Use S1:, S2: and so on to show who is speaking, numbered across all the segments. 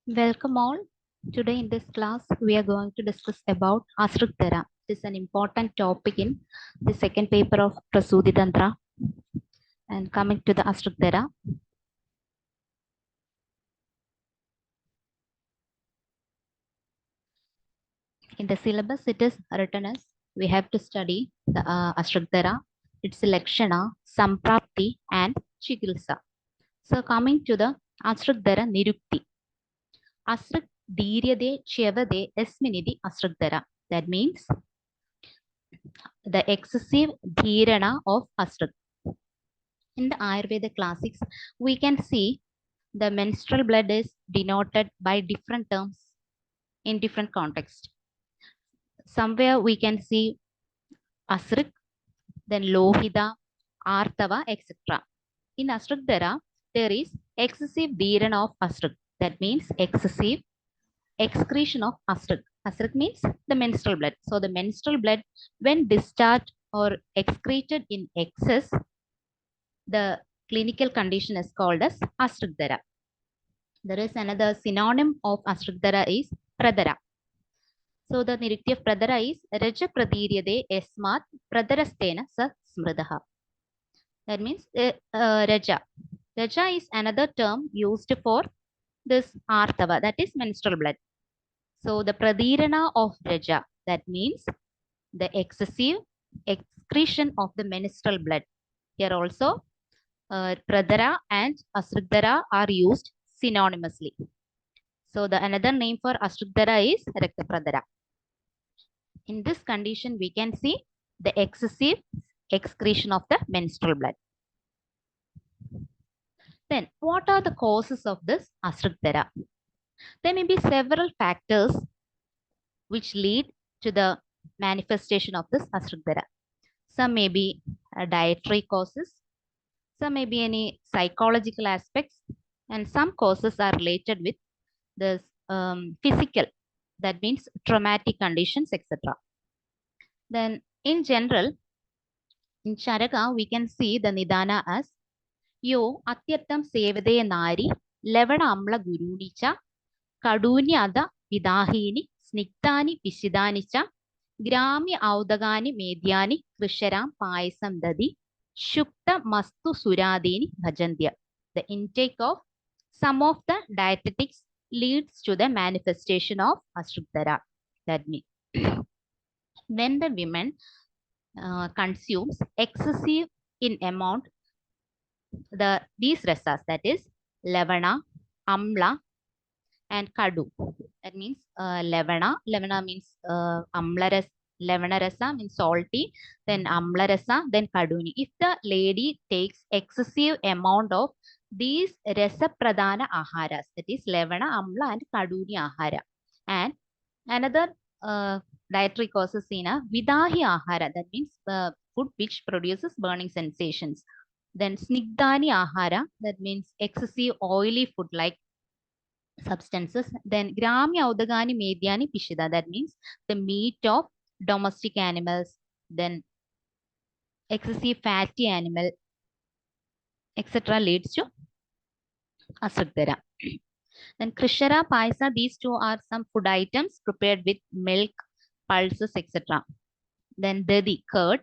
S1: Welcome all. Today in this class, we are going to discuss about Asruktara. This is an important topic in the second paper of Prasudi Tantra. And coming to the Asruktara, in the syllabus, it is written as we have to study the Asruktara, its Lakshana, Samprapti, and Chikilsa. So, coming to the Asruktara Nirukti. Asruk Dhiryade Chevade Esminidi Asruktara. That means the excessive dhirana of Asruk. In the Ayurveda classics, we can see the menstrual blood is denoted by different terms in different contexts. Somewhere we can see Asrik, then Lohita, Artava, etc. In Asrukdara, there is excessive dheran of Asrik. That means excessive excretion of Asrik. Asrik means the menstrual blood. So the menstrual blood, when discharged or excreted in excess, the clinical condition is called as Asrukdara. There is another synonym of Ashrikdara is Pradara. So the Nirukti of Pradara is Raja Pradiryade Esmat Pradarastena Sa Smridaha. That means Raja. Raja is another term used for this Artava, that is menstrual blood. So the Pradirana of Raja, that means the excessive excretion of the menstrual blood. Here also Pradara and Asrikdara are used synonymously. So the another name for Ashrikdara is Raktapradara. In this condition, we can see the excessive excretion of the menstrual blood. Then, what are the causes of this Ashrikdara? There may be several factors which lead to the manifestation of this Ashrikdara. Some may be dietary causes, some may be any psychological aspects, and some causes are related with this physical, that means traumatic conditions, etc. Then in general, in Charaka, we can see the Nidana as Yo Atyattam Sevade Nari, Levana Amla Gurunicha, Kadunyada Vidahini, Sniktani Pishidanicha, Grami Audagani Mediani, Krisharam Paisam Dadi, Shukta Mastu Suradini Bhajandya. The intake of some of the dietetics leads to the manifestation of Ashrukdara. That means when the women consumes excessive in amount these rasas, that is Levana, Amla, and Kadu. That means Levana means Amla ras, Levana rasa means salty, then Amla rasa, then Kaduni. If the lady takes excessive amount of these rasa pradana aharas, that is Levana, Amla, and Kaduni ahara, and another dietary causes in a Vidahi ahara, that means food which produces burning sensations. Then Snigdani ahara, that means excessive oily food like substances. Then Gramya Udagani Medyani Pishida, that means the meat of domestic animals. Then excessive fatty animal, etc. leads to Asukdara. Then Krishara Paisa, these two are some food items prepared with milk, pulses, etc. Then Dadi, curd.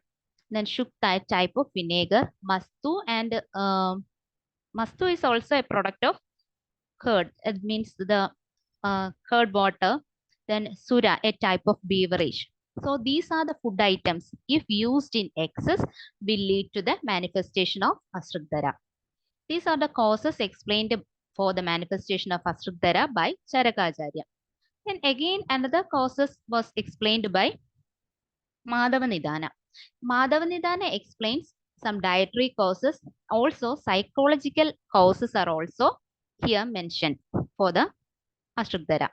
S1: Then Shukta, type of vinegar. Mastu, and Mastu is also a product of curd. It means the curd water. Then Sura, a type of beverage. So these are the food items. If used in excess, will lead to the manifestation of Asrukdara. These are the causes explained for the manifestation of Asrukdara by Charakacharya. Then again, another causes was explained by Madhavanidhana. Madhavanidhana explains some dietary causes. Also, psychological causes are also here mentioned for the Ashrukdara.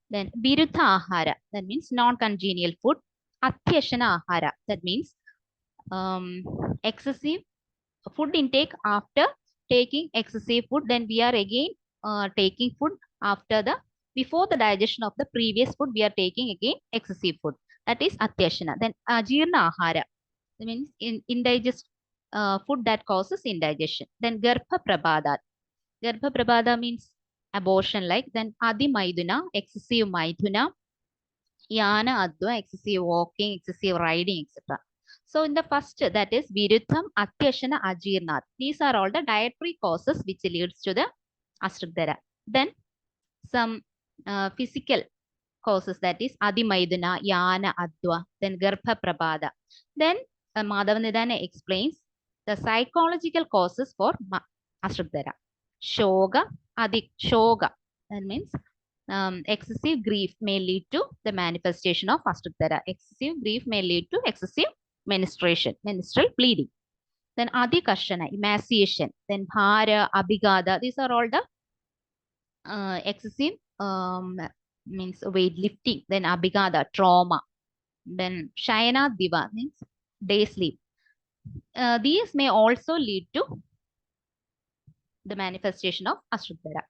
S1: Then Virudha Ahara, that means non-congenial food. Atyashana Ahara, that means excessive food intake after taking excessive food. Then we are again taking food after before the digestion of the previous food, we are taking again excessive food. That is Atyashana. Then Ajirna Ahara, that means indigest food that causes indigestion. Then Garbha Prabhada. Garbha Prabhada means abortion like, then Adi Maiduna, excessive Maiduna, Yana Adwa, excessive walking, excessive riding, etc. So in the first, that is Virutham, Atyashana, Ajirnath. These are all the dietary causes which leads to the Astrudhara. Then some physical causes, that is Adimaidana, Yana Adwa, then Garbha Prabhada. Then Madhavanidana explains the psychological causes for Astrudhara. Shoga, Shoga. That means excessive grief may lead to the manifestation of Astrudhara. Excessive grief may lead to excessive menstruation, menstrual bleeding. Then Adikashana, emaciation. Then Bhara, Abhigada. These are all the excessive means weightlifting. Then Abhigada, trauma. Then Shayana Diva means day sleep. These may also lead to the manifestation of Astrudhara.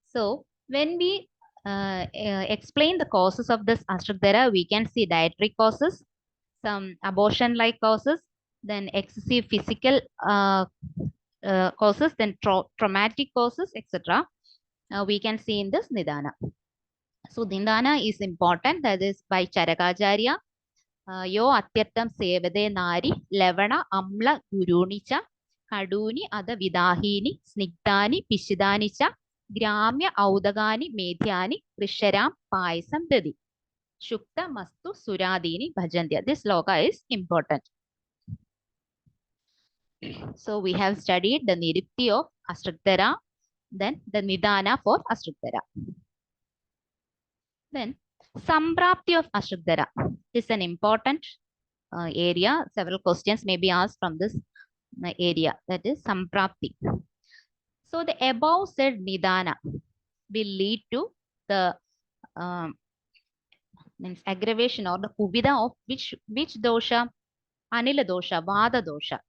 S1: So when we explain the causes of this Astrudhara, we can see dietary causes, some abortion-like causes, then excessive physical causes, then traumatic causes, etc. We can see in this Nidana. So Nidana is important. That is by Charakacharya. Yo atyartam sevade nari levana amla gurunicha kaduni ada vidahini snigdani pishidanicha gramya audagani medhyani krisharam paisam dadi shukta mastu suradini bhajandya. This loka is important. So we have studied the nirupti of Astrudhara, then the Nidana for Astrudhara. Then Samprapti of Astrudhara is an important area. Several questions may be asked from this area, that is Samprapti. So the above said Nidana will lead to the means aggravation or the Kubida of which dosha? Anila dosha, Vada dosha.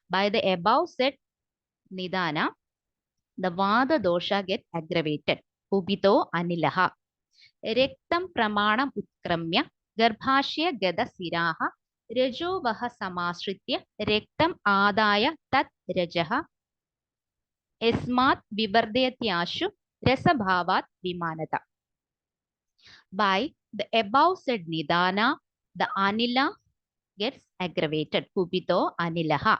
S1: By the above said Nidana, the Vada dosha get aggravated. Kubito Anilaha. Rektam pramanam utkramya garbhashya gada siraha rajovaha samasritya rektam adaya tat rajaha esmat vivardeyatyashu rasabhavat vimanata. By the above said Nidana, the Anila gets aggravated. Kubito Anilaha.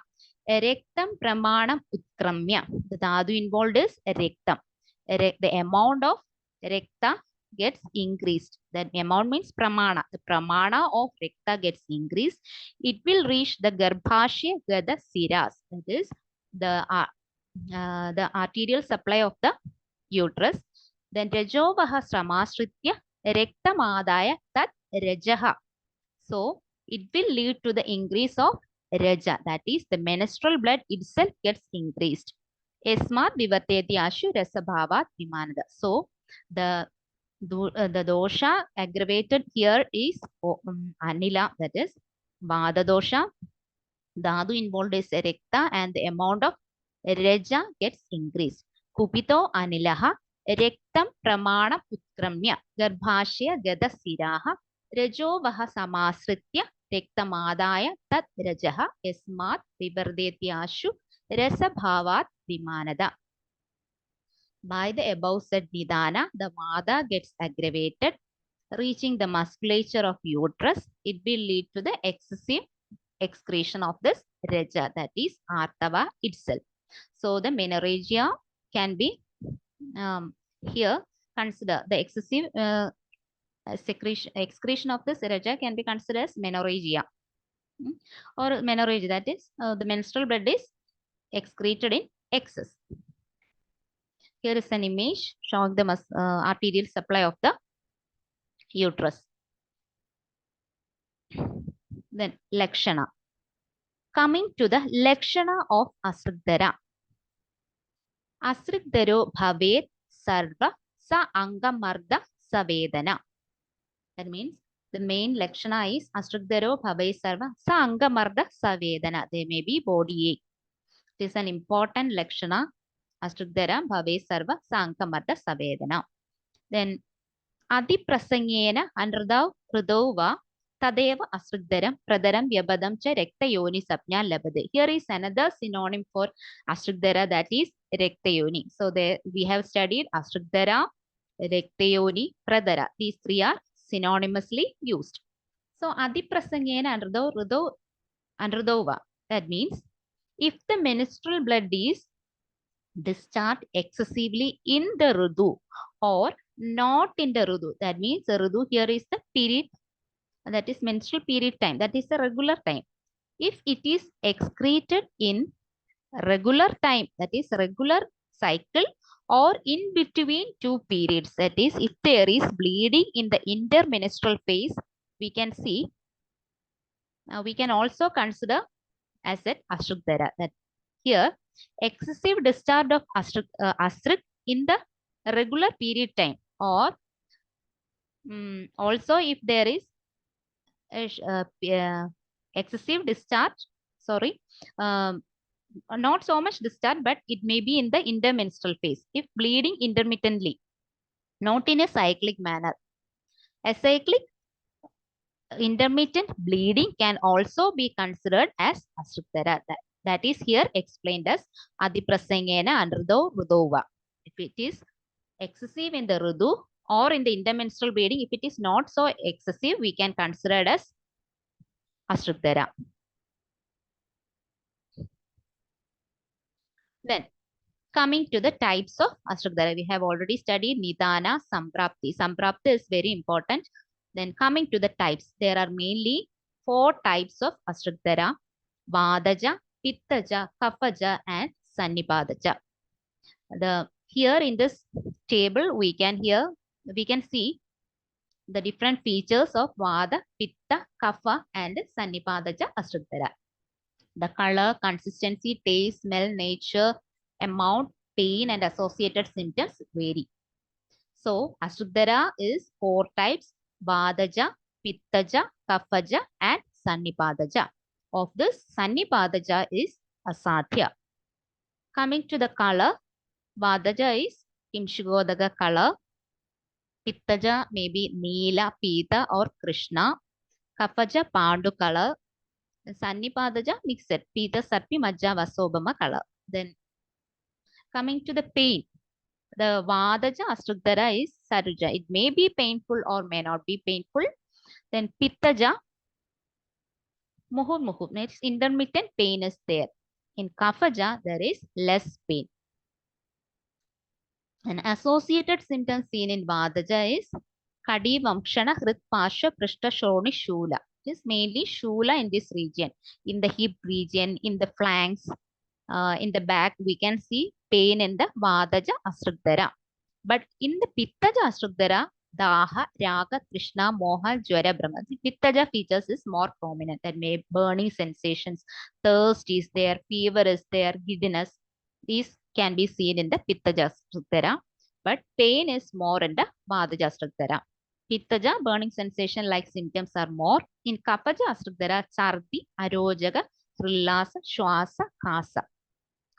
S1: Rektam pramanam utkramya. The dhatu involved is rektam. The amount of rekta gets increased. That amount means pramana. The pramana of rekta gets increased. It will reach the garbhashya gada siras. That is the arterial supply of the uterus. Then rajovaha samasritya rektam adaya tat rajaha. So it will lead to the increase of raja. That is the menstrual blood itself gets increased. Esmat vivarteti ashu rasabhavat vimanada. So the dosha aggravated here is Anila, that is Vada dosha. Dhatu involved is rekta and the amount of raja gets increased. Kupito Anilaha rektam pramana utkramya garbhashya gada siraha rajovaha samasritya rektamadaya tat rajaha esmat vivardetyashu rasabhavat vimanada. By the above said Nidana, the Vada gets aggravated, reaching the musculature of uterus. It will lead to the excessive excretion of this Raja, that is Artava itself. So the menorrhagia can be here consider the excessive excretion of this Raja can be considered as menorrhagia or menorrhagia, that is the menstrual blood is excreted in excess. Here is an image showing the arterial supply of the uterus. Then Lakshana. Coming to the Lakshana of Astrudhara. Astrudharo bhavet sarva sa angamarda savedana. That means the main Lakshana is Astrudharo bhavet sarva sa angamarda savedana. There may be body ache. This is an important Lakshana. Astrudhara bhave sarva sankamarda savedana. Then Adi prasangena anradav hrudova tadeva astrudharam pradaram vyabadam cha rekta yoni sapnya labade. Here is another synonym for Astrudhara, that is Rektayoni. So there we have studied Ashrikdara, Rektayoni, Pradara. These three are synonymously used. So Adiprasangena and Ridova. That means if the menstrual blood is discharged excessively in the Ridu or not in the Ridu. That means the Ridu here is the period, that is menstrual period time. That is the regular time. If it is excreted in regular time, that is regular cycle, or in between two periods, that is if there is bleeding in the intermenstrual phase, we can see, we can also consider as an Ashrikdara. That here excessive discharge of Ashrik in the regular period time, or also if there is excessive discharge, sorry, not so much discharge, but it may be in the intermenstrual phase. If bleeding intermittently, not in a cyclic manner. Acyclic intermittent bleeding can also be considered as Ashrikdara. That is here explained as Adiprasangena and Rudova. If it is excessive in the Rudu or in the intermenstrual bleeding, if it is not so excessive, we can consider it as Ashrikdara. Then coming to the types of Ashrikdara, we have already studied Nidana, Samprapti. Samprapti is very important. Then coming to the types, there are mainly 4 types of Ashrikdara: Vadaja, Pittaja, Kaphaja, and Sannipadaja. Here in this table, we can see the different features of Vada, Pitta, Kapha, and Sannipadaja Ashrikdara. The color, consistency, taste, smell, nature, amount, pain, and associated symptoms vary. So, Ashrikdara is 4 types: Vadaja, Pittaja, Kaphaja, and Sannipadaja. Of this, Sannipadaja is Asadhya. Coming to the color, Vadaja is Kimshigodaga color. Pittaja may be Neela, Pita, or Krishna. Kaphaja, Pandu color. Sannipadaja, mixed, Pita, Sarpi, Majja, Vasobama color. Then coming to the pain, the Vadaja Ashrikdara is Saruja. It may be painful or may not be painful. Then Pittaja, Muhur. Next, intermittent pain is there. In Kaphaja, there is less pain. An associated symptom seen in Vadaja is Kadi Vamshana Hrit Pasha Prishta Shoni Shula. It is mainly Shula in this region. In the hip region, in the flanks, in the back, we can see pain in the Vadaja Ashrikdara. But in the Pittaja Ashrikdara, Daha, Raga, Krishna, Moha, Jwara, Brahma. The Pittaja features is more prominent. There may burning sensations, thirst is there, fever is there, giddiness. These can be seen in the Pittaja Ashrikdara. But pain is more in the Vadaja Ashrikdara. Pittaja, burning sensation like symptoms are more. In Kaphaja Ashrikdara, Chardi, Arojaga, Thrillasa, Shwasa, Kasa.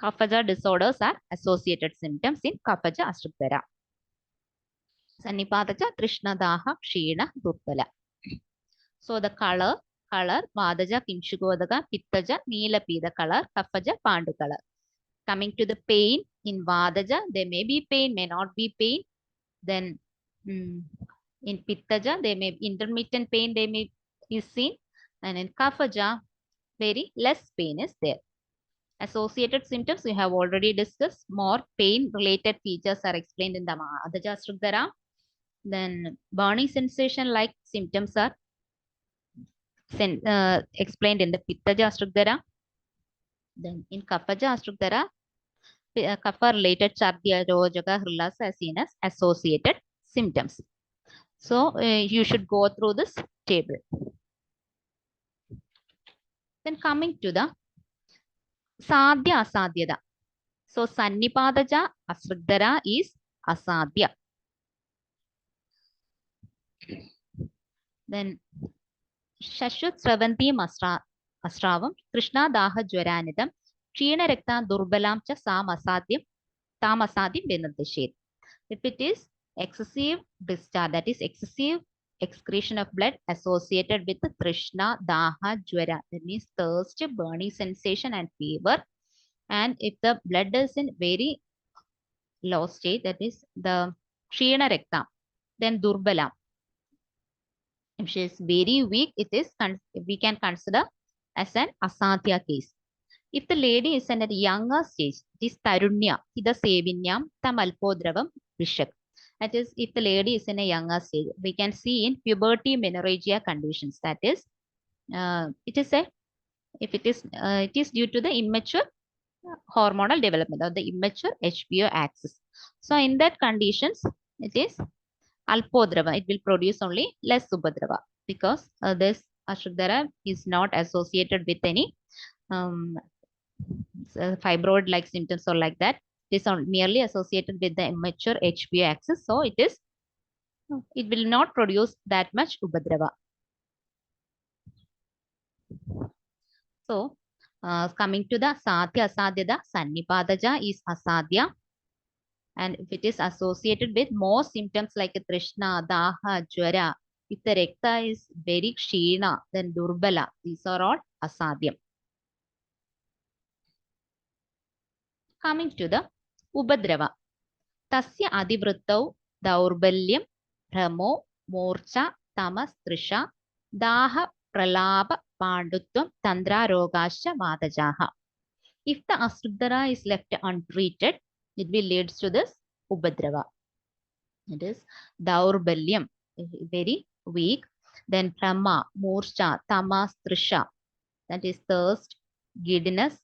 S1: Kaphaja disorders are associated symptoms in Kaphaja Ashrikdara. Sannipadaja, Trishna, Daha, Kshina, Durbala. So the color, Vadaja, Kimshigodaga, Pittaja, Neelapida color, Kaphaja, Pandu color. Coming to the pain, in Vadaja, there may be pain, may not be pain. Then in Pittaja, there may be intermittent pain, they may be seen. And in Kaphaja, very less pain is there. Associated symptoms we have already discussed. More pain-related features are explained in the Vadaja Ashrikdara. Then burning sensation like symptoms are explained in the Pittaja Ashrikdara. Then in Kaphaja Ashrikdara, Kapha-related Chardya, Rojaga, Hrillasa are seen as associated symptoms. So you should go through this table. Then coming to the Sadhya Asadhyada. So Sannipadaja Ashrikdara is Asadhya. Then Shashut Sravanti Asravam, Krishna Daha Jwaranidam, Kshina Rekta Durbalam Cha Sam Asadhyam, Tam Asadhyam Vinadeshet. If it is excessive discharge, that is excessive excretion of blood associated with the Trishna, Daha, Jwara, that means thirst, burning sensation, and fever. And if the blood is in very low stage, that is the Kshina Rekta. Then Durbala. If she is very weak, we can consider as an Asadhya case. If the lady is in a younger stage, it is Tarunya, Ida Sevinyam, Tamalpodravam, Vishak. That is, if the lady is in a younger stage, we can see in puberty menorrhagia conditions. That is, it is due to the immature hormonal development or the immature HPO axis. So in that conditions, it is Alpodrava. It will produce only less Subhadrava because this Ashrudhara is not associated with any fibroid-like symptoms or like that. It is merely associated with the immature HPO axis. So it will not produce that much Ubhadrava. So coming to the Sadhya Asadhyada, Sannipadaja is Asadhya. And if it is associated with more symptoms like Trishna, Daha, Jwara, if the Rekta is very Kshina, then Durbala, these are all Asadhyam. Coming to the Ubhadrava. Tasya Adivruttau, Daurbalyam, Ramo, Morcha, Tamas, Trisha, Daha, Pralaba, Pandutvam, Tandra, Rogasha, Vadajaha. If the Ashrudhara is left untreated, it will lead to this Ubhadrava. It is Daurbalyam, very weak. Then Prama, Morcha, Tamas, Trisha, that is thirst, giddiness.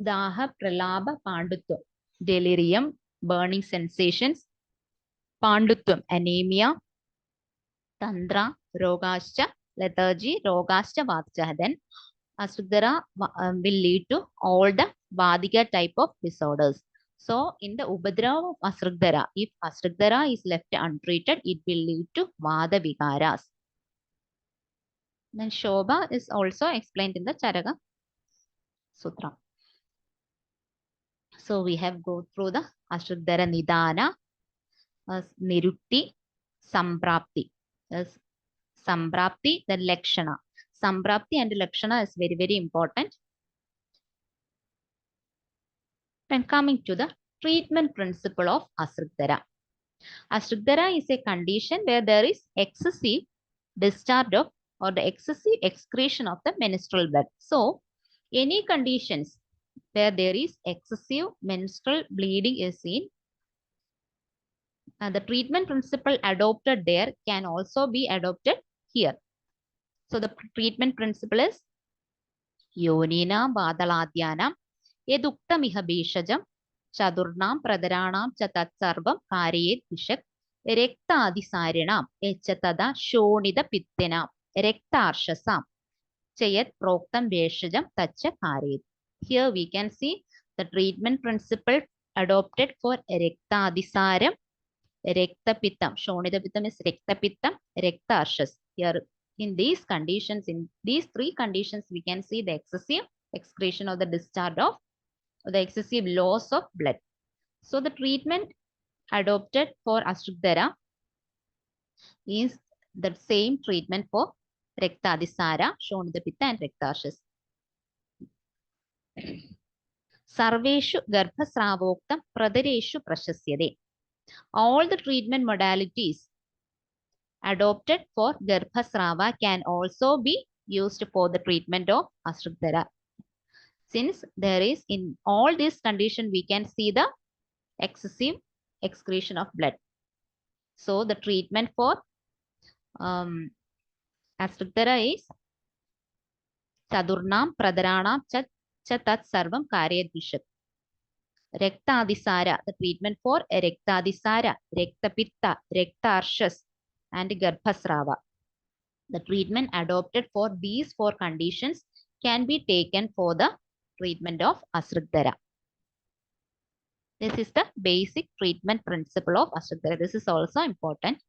S1: Daha, Pralaba, Pandutvam, delirium, burning sensations. Pandutvam, anemia. Tandra, Rogascha, lethargy, Rogascha, Vadajaha. Then Ashrudhara will lead to all the Vadika type of disorders. So in the Ubhadrava of Ashrudhara, if Ashrudhara is left untreated, it will lead to Vada Vikaras. Then Shobha is also explained in the Charaka Sutra. So we have go through the Ashrudhara Nidana, Nirukti, Samprapti. Samprapti, then Lakshana. Samprapti and Lakshana is very, very important. And coming to the treatment principle of Ashrudhara. Ashrudhara is a condition where there is excessive discharge of or the excessive excretion of the menstrual blood. So, any conditions where there is excessive menstrual bleeding is seen, the treatment principle adopted there can also be adopted here. So, the treatment principle is Yonina Vadaladhyana Yedukta Bhishajam Chadurnam Pradharanam Chatatsarvam Karyet Vishak Rekta Adisarinam Echatada Shonida Pittina Rektarshasam Chayat Proktam Bhishajam Tacha Karyet. Here we can see the treatment principle adopted for Rekta Adisaram, Rekta Pittam. Shonida Pittam is Rekta Pittam, Rektarshas. Here in these conditions, in these three conditions, we can see the excessive excretion of the discharge of the excessive loss of blood. So the treatment adopted for Ashrudhara is the same treatment for Rektadisara, Shonida-pitta and Rektarshas. Sarveshu Garbhasravoktam Pradareshu Prashasyade. All the treatment modalities adopted for Garbhasrava can also be used for the treatment of Ashrudhara. Since there is in all these conditions, we can see the excessive excretion of blood. So the treatment for Ashrudhara is Chadurnam Pradharanam Tat Sarvam Karyat Vishak. Rektadisara, the treatment for Rektadisara, Rektapitta, Rektarshas, and Garbhasrava. The treatment adopted for these four conditions can be taken for the treatment of Ashrudhara. This is the basic treatment principle of Ashrudhara. This is also important.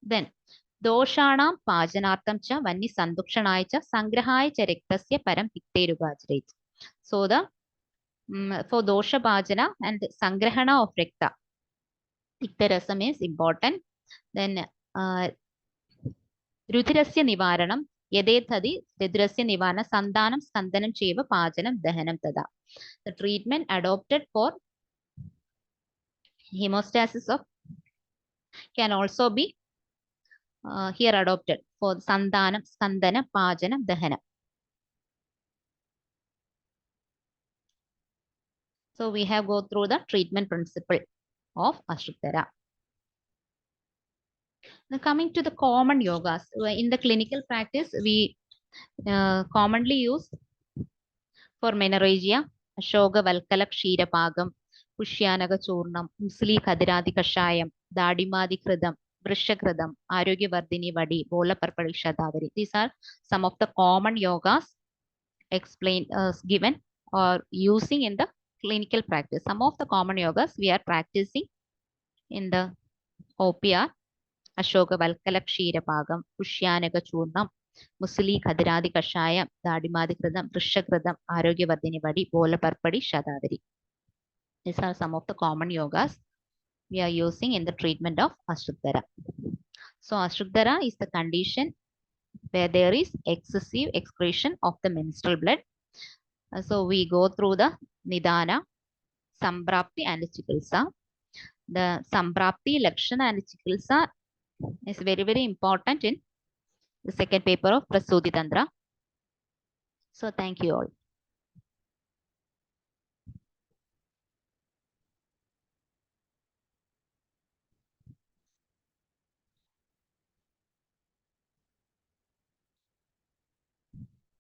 S1: Then, Doshanam Pajanartam cha Vanni Sandukshanaya cha Sangrahaya cha Rektasya Param Pikterubajrate. So the for Dosha Pajana and Sangrahana of Rekta, Pikterasam is important. Then Ruthirasya Nivaranam Yadethadi Ruthirasya Nivana Sandanam Skandanam Cheva Pajanam Dahanam Tada. The treatment adopted for Hemostasis of can also be here adopted for Sandanam, Skandana, Pajana, Dahana. So we have go through the treatment principle of Ashruktara. Now coming to the common yogas, in the clinical practice, we commonly use for menorrhagia, Ashoga Valkala Kshirapagam, Pushyanaga Churnam, Musli Kadiradi Kashayam, Dadimadi Kridam, Vrishakridam, Arogya Vardhini Vadi, Bola Parpadi Shadavari. These are some of the common yogas explained, given or using in the clinical practice. Some of the common yogas we are practicing in the OPR, Ashoka Valkala Kshirapagam, Pushyanaga Churnam, Musli Kadiradi Kashayam, Dadimadi Kridam, Vrishakridam, Arogya Vardhini Vadi, Bola Parpadi Shadavari. These are some of the common yogas we are using in the treatment of Ashruktara. So Ashruktara is the condition where there is excessive excretion of the menstrual blood. So we go through the Nidana, Samprapti and Chikitsa. The Samprapti, Lakshana and Chikitsa is very, very important in the second paper of Prasuti Tantra. So thank you all.